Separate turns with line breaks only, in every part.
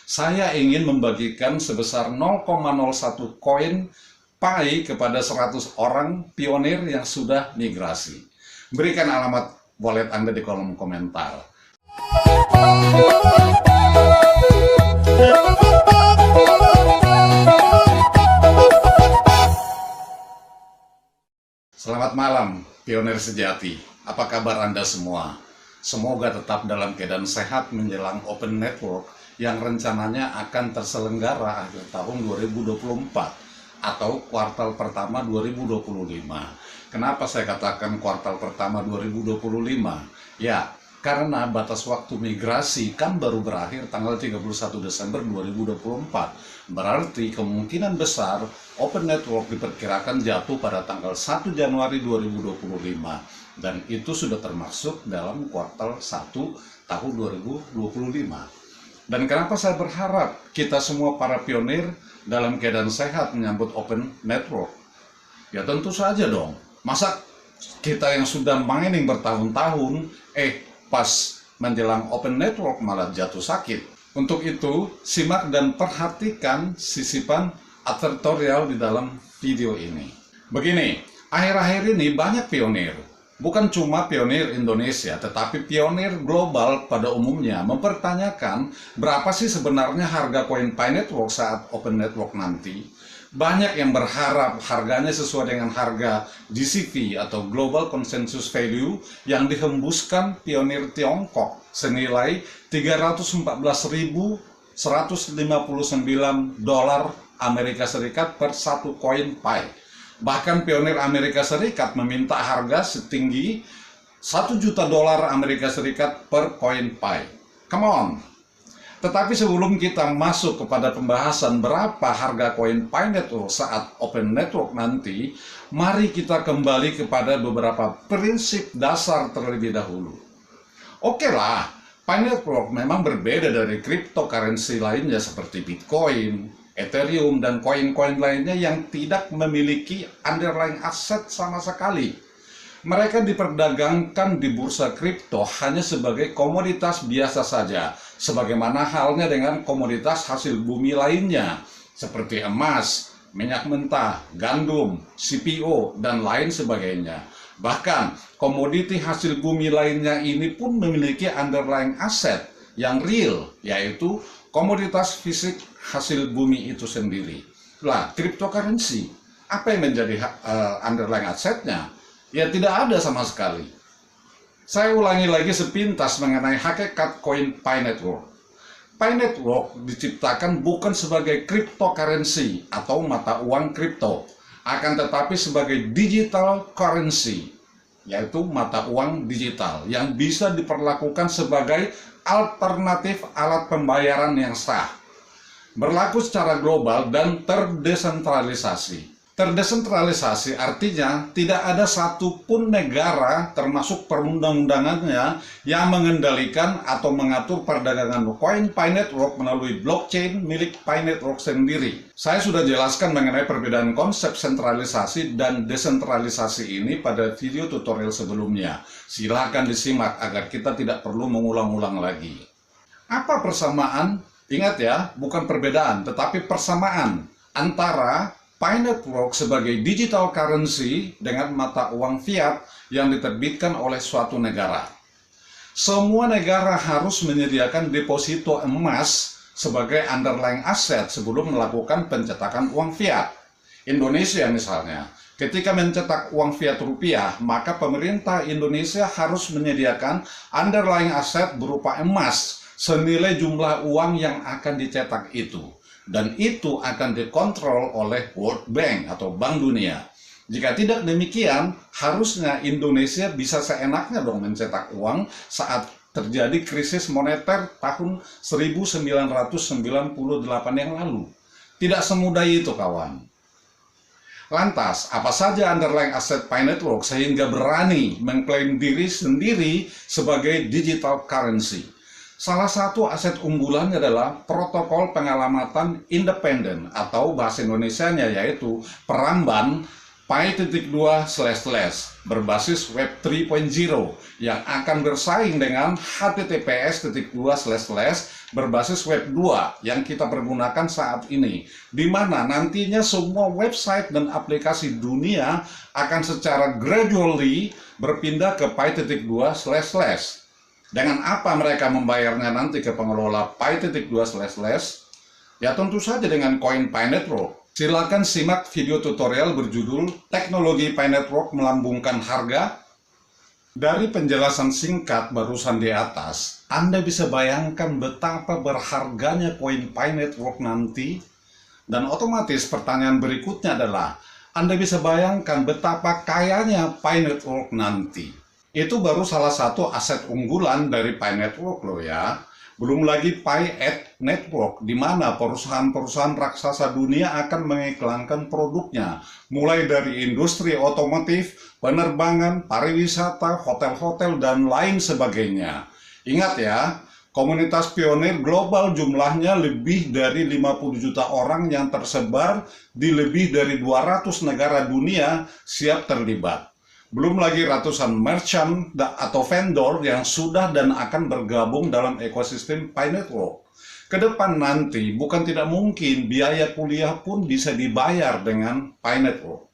Saya ingin membagikan sebesar 0,01 koin Pi kepada 100 orang pionir yang sudah migrasi. Berikan alamat wallet Anda di kolom komentar. Selamat malam, pionir sejati. Apa kabar Anda semua? Semoga tetap dalam keadaan sehat menjelang Open Network yang rencananya akan terselenggara akhir tahun 2024 atau kuartal pertama 2025. Kenapa saya katakan kuartal pertama 2025? Ya, karena batas waktu migrasi kan baru berakhir tanggal 31 Desember 2024. Berarti kemungkinan besar Open Network diperkirakan jatuh pada tanggal 1 Januari 2025. Dan itu sudah termasuk dalam kuartal 1 tahun 2025. Dan kenapa saya berharap kita semua para pionir dalam keadaan sehat menyambut Open Network? Ya tentu saja dong. Masa kita yang sudah mining bertahun-tahun, pas menjelang Open Network malah jatuh sakit. Untuk itu, simak dan perhatikan sisipan advertorial di dalam video ini. Begini, akhir-akhir ini banyak pionir. Bukan cuma pionir Indonesia, tetapi pionir global pada umumnya mempertanyakan berapa sih sebenarnya harga koin Pi Network saat Open Network nanti. Banyak yang berharap harganya sesuai dengan harga GCV atau Global Consensus Value yang dihembuskan pionir Tiongkok senilai 314.159 dolar Amerika Serikat per satu koin Pi. Bahkan pionir Amerika Serikat meminta harga setinggi 1 juta dolar Amerika Serikat per koin Pi. Come on! Tetapi sebelum kita masuk kepada pembahasan berapa harga koin Pi Network saat Open Network nanti, mari kita kembali kepada beberapa prinsip dasar terlebih dahulu. Oke lah, Pi Network memang berbeda dari cryptocurrency lainnya seperti Bitcoin, Ethereum, dan koin-koin lainnya yang tidak memiliki underlying aset sama sekali. Mereka diperdagangkan di bursa kripto hanya sebagai komoditas biasa saja, sebagaimana halnya dengan komoditas hasil bumi lainnya, seperti emas, minyak mentah, gandum, CPO, dan lain sebagainya. Bahkan, komoditi hasil bumi lainnya ini pun memiliki underlying aset yang real, yaitu komoditas fisik hasil bumi itu sendiri. Lah, cryptocurrency, apa yang menjadi underlying asetnya? Ya tidak ada sama sekali. Saya ulangi lagi sepintas mengenai hakikat koin Pi Network. Pi Network diciptakan bukan sebagai cryptocurrency atau mata uang kripto, akan tetapi sebagai digital currency, yaitu mata uang digital yang bisa diperlakukan sebagai alternatif alat pembayaran yang sah, berlaku secara global dan terdesentralisasi. Terdesentralisasi artinya tidak ada satupun negara termasuk perundang-undangannya yang mengendalikan atau mengatur perdagangan koin Pi Network melalui blockchain milik Pi Network sendiri. Saya sudah jelaskan mengenai perbedaan konsep sentralisasi dan desentralisasi ini pada video tutorial sebelumnya. Silakan disimak agar kita tidak perlu mengulang-ulang lagi. Apa persamaan? Ingat ya, bukan perbedaan, tetapi persamaan antara Pi Network sebagai digital currency dengan mata uang fiat yang diterbitkan oleh suatu negara. Semua negara harus menyediakan deposito emas sebagai underlying asset sebelum melakukan pencetakan uang fiat. Indonesia misalnya, ketika mencetak uang fiat rupiah, maka pemerintah Indonesia harus menyediakan underlying asset berupa emas senilai jumlah uang yang akan dicetak itu. Dan itu akan dikontrol oleh World Bank atau Bank Dunia. Jika tidak demikian, harusnya Indonesia bisa seenaknya dong mencetak uang saat terjadi krisis moneter tahun 1998 yang lalu. Tidak semudah itu, kawan. Lantas, apa saja underlying aset Pi Network sehingga berani mengklaim diri sendiri sebagai digital currency? Salah satu aset unggulannya adalah protokol pengalamatan independen atau bahasa Indonesianya yaitu peramban Pi.2// berbasis Web 3.0 yang akan bersaing dengan HTTPS.2// berbasis Web 2 yang kita pergunakan saat ini, di mana nantinya semua website dan aplikasi dunia akan secara gradually berpindah ke Pi.2//. Dengan apa mereka membayarnya nanti ke pengelola Pi.2//? Ya tentu saja dengan koin Pi Network. Silakan simak video tutorial berjudul Teknologi Pi Network Melambungkan Harga. Dari penjelasan singkat barusan di atas, Anda bisa bayangkan betapa berharganya koin Pi Network nanti. Dan otomatis pertanyaan berikutnya adalah, Anda bisa bayangkan betapa kayanya Pi Network nanti. Itu baru salah satu aset unggulan dari Pi Network loh ya. Belum lagi Pi@Network, di mana perusahaan-perusahaan raksasa dunia akan mengiklankan produknya, mulai dari industri otomotif, penerbangan, pariwisata, hotel-hotel, dan lain sebagainya. Ingat ya, komunitas pionir global jumlahnya lebih dari 50 juta orang yang tersebar di lebih dari 200 negara dunia siap terlibat. Belum lagi ratusan merchant atau vendor yang sudah dan akan bergabung dalam ekosistem Pi Network. Kedepan nanti bukan tidak mungkin biaya kuliah pun bisa dibayar dengan Pi Network.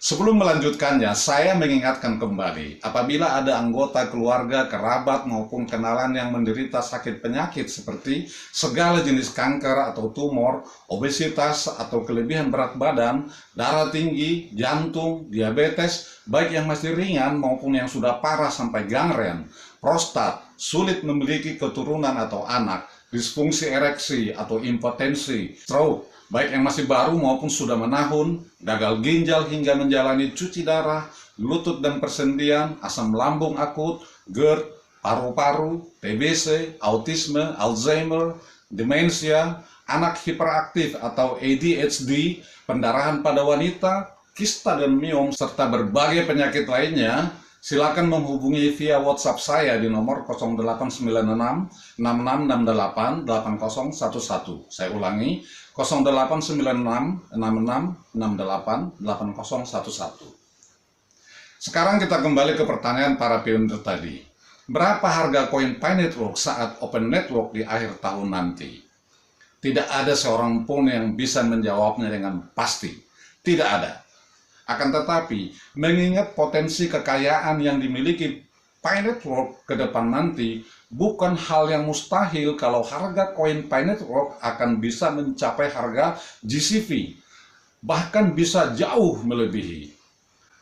Sebelum melanjutkannya, saya mengingatkan kembali, apabila ada anggota keluarga, kerabat, maupun kenalan yang menderita sakit penyakit seperti segala jenis kanker atau tumor, obesitas atau kelebihan berat badan, darah tinggi, jantung, diabetes, baik yang masih ringan maupun yang sudah parah sampai gangren, prostat, sulit memiliki keturunan atau anak, disfungsi ereksi atau impotensi, stroke, baik yang masih baru maupun sudah menahun, gagal ginjal hingga menjalani cuci darah, lutut dan persendian, asam lambung akut, GERD, paru-paru, TBC, autisme, Alzheimer, demensia, anak hiperaktif atau ADHD, pendarahan pada wanita, kista dan miom, serta berbagai penyakit lainnya, silakan menghubungi via WhatsApp saya di nomor 0896 6668 8011. Saya ulangi, 0896 6668 8011. Sekarang kita kembali ke pertanyaan para pionir tadi. Berapa harga koin Pi Network saat Open Network di akhir tahun nanti? Tidak ada seorang pun yang bisa menjawabnya dengan pasti. Tidak ada. Akan tetapi, mengingat potensi kekayaan yang dimiliki Pi Network ke depan nanti, bukan hal yang mustahil kalau harga koin Pi Network akan bisa mencapai harga GCV, bahkan bisa jauh melebihi.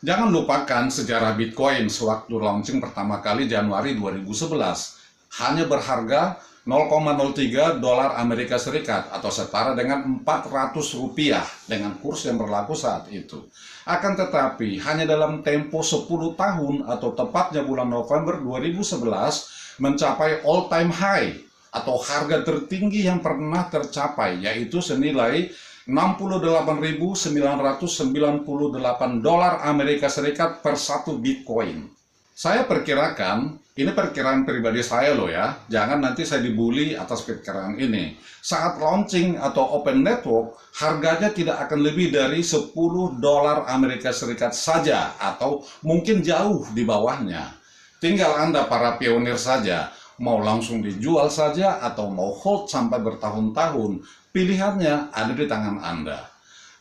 Jangan lupakan sejarah Bitcoin sewaktu launching pertama kali Januari 2011, hanya berharga 0,03 dolar Amerika Serikat atau setara dengan 400 rupiah dengan kurs yang berlaku saat itu. Akan tetapi hanya dalam tempo 10 tahun atau tepatnya bulan November 2011 mencapai all time high atau harga tertinggi yang pernah tercapai, yaitu senilai 68.998 dolar Amerika Serikat per satu Bitcoin. Saya perkirakan, ini perkiraan pribadi saya loh ya, jangan nanti saya dibully atas perkiraan ini. Saat launching atau Open Network, harganya tidak akan lebih dari 10 dolar Amerika Serikat saja, atau mungkin jauh di bawahnya. Tinggal Anda para pionir saja, mau langsung dijual saja atau mau hold sampai bertahun-tahun, pilihannya ada di tangan Anda.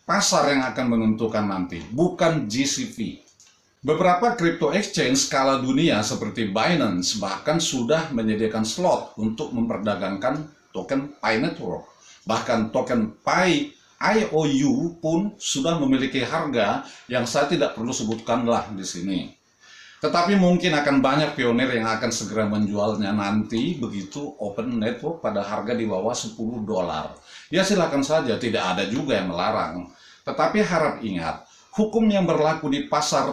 Pasar yang akan menentukan nanti, bukan GCV. Beberapa crypto exchange skala dunia seperti Binance bahkan sudah menyediakan slot untuk memperdagangkan token Pi Network. Bahkan token Pi IOU pun sudah memiliki harga yang saya tidak perlu sebutkanlah di sini. Tetapi mungkin akan banyak pionir yang akan segera menjualnya nanti begitu Open Network pada harga di bawah 10 dolar. Ya silakan saja, tidak ada juga yang melarang. Tetapi harap ingat, hukum yang berlaku di pasar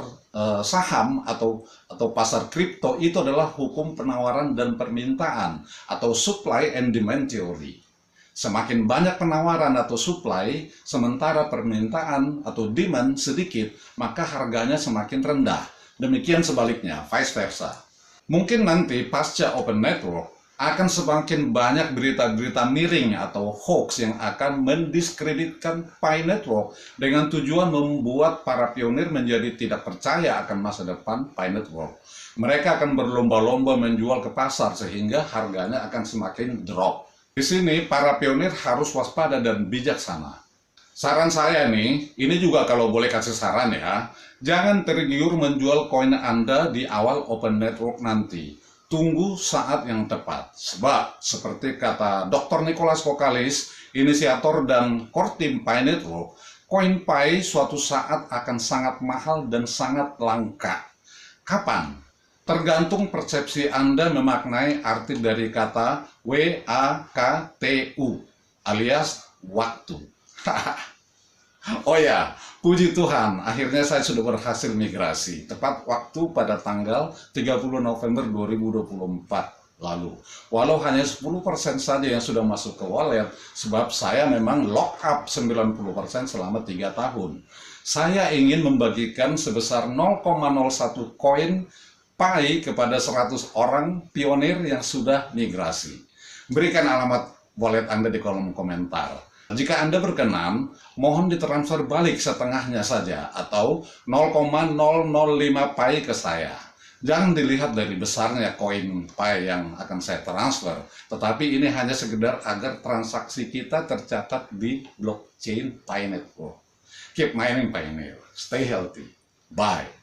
saham atau pasar kripto itu adalah hukum penawaran dan permintaan atau supply and demand theory. Semakin banyak penawaran atau supply, sementara permintaan atau demand sedikit, maka harganya semakin rendah. Demikian sebaliknya, vice versa. Mungkin nanti pasca Open Network, akan semakin banyak berita-berita miring atau hoax yang akan mendiskreditkan Pi Network dengan tujuan membuat para pionir menjadi tidak percaya akan masa depan Pi Network. Mereka akan berlomba-lomba menjual ke pasar sehingga harganya akan semakin drop. Di sini para pionir harus waspada dan bijaksana. Saran saya nih, ini juga kalau boleh kasih saran ya, jangan tergiur menjual koin Anda di awal open network nanti. Tunggu saat yang tepat. Sebab, seperti kata Dr. Nicholas Kokalis, inisiator dan core team Pi Network, koin Pi suatu saat akan sangat mahal dan sangat langka. Kapan? Tergantung persepsi Anda memaknai arti dari kata WAKTU, alias waktu. Oh ya, puji Tuhan, akhirnya saya sudah berhasil migrasi. Tepat waktu pada tanggal 30 November 2024 lalu. Walau hanya 10% saja yang sudah masuk ke wallet, sebab saya memang lock up 90% selama 3 tahun. Saya ingin membagikan sebesar 0,01 koin Pi kepada 100 orang pionir yang sudah migrasi. Berikan alamat wallet Anda di kolom komentar. Jika Anda berkenan, mohon ditransfer balik setengahnya saja atau 0,005 Pi ke saya. Jangan dilihat dari besarnya koin Pi yang akan saya transfer, tetapi ini hanya sekedar agar transaksi kita tercatat di blockchain Pi Network. Keep mining Pioneer. Stay healthy. Bye.